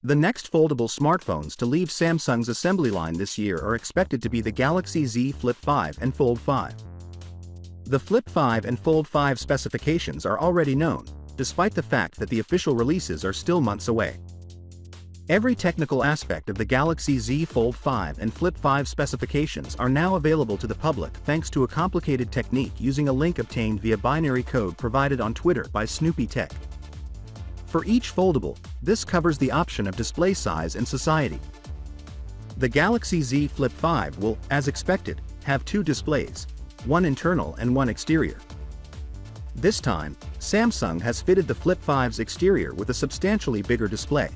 The next foldable smartphones to leave Samsung's assembly line this year are expected to be the Galaxy Z Flip 5 and Fold 5. The Flip 5 and Fold 5 specifications are already known, despite the fact that the official releases are still months away. Every technical aspect of the Galaxy Z Fold 5 and Flip 5 specifications are now available to the public thanks to a complicated technique using a link obtained via binary code provided on Twitter by Snoopy Tech. For each foldable, this covers the option of display size and society. The Galaxy Z Flip 5 will, as expected, have two displays, one internal and one exterior. This time, Samsung has fitted the Flip 5's exterior with a substantially bigger display.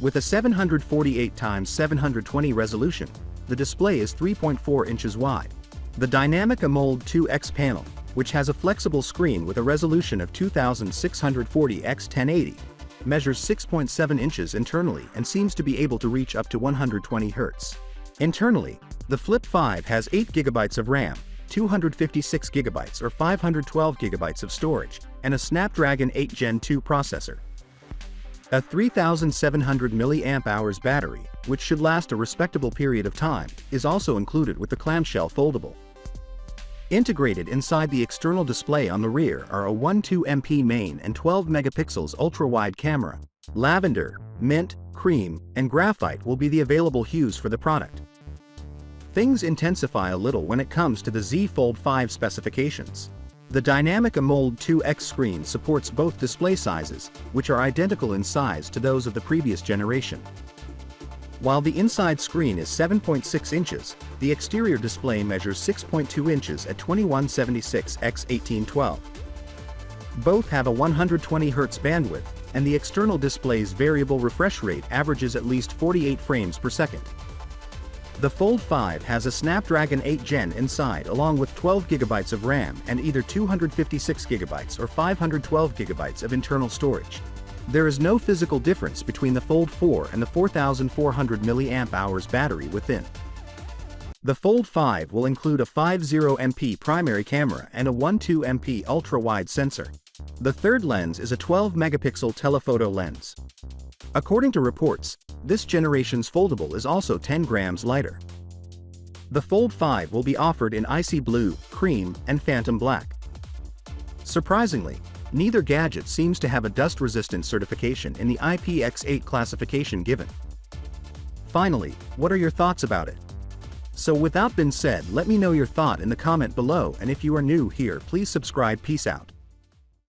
With a 748x720 resolution, the display is 3.4 inches wide. The Dynamic AMOLED 2X panel, which has a flexible screen with a resolution of 2640x1080, measures 6.7 inches internally and seems to be able to reach up to 120 Hz. Internally, the Flip 5 has 8 GB of RAM, 256 GB or 512 GB of storage, and a Snapdragon 8 Gen 2 processor. A 3700 mAh battery, which should last a respectable period of time, is also included with the clamshell foldable. Integrated inside the external display on the rear are a 12MP main and 12 megapixels ultra-wide camera. Lavender, mint, cream, and graphite will be the available hues for the product. Things intensify a little when it comes to the Z Fold 5 specifications. The Dynamic AMOLED 2X screen supports both display sizes, which are identical in size to those of the previous generation. While the inside screen is 7.6 inches, the exterior display measures 6.2 inches at 2176x1812. Both have a 120 Hz bandwidth, and the external display's variable refresh rate averages at least 48 frames per second. The Fold 5 has a Snapdragon 8 Gen inside along with 12 GB of RAM and either 256 GB or 512 GB of internal storage. There is no physical difference between the Fold 4 and the 4400 mAh battery within. The Fold 5 will include a 50MP primary camera and a 12MP ultra-wide sensor. The third lens is a 12-megapixel telephoto lens. According to reports, this generation's foldable is also 10 grams lighter. The Fold 5 will be offered in icy blue, cream, and phantom black. Surprisingly, neither gadget seems to have a dust-resistant certification in the IPX8 classification given. Finally, what are your thoughts about it? So without being said, let me know your thought in the comment below, and if you are new here, please subscribe. Peace out.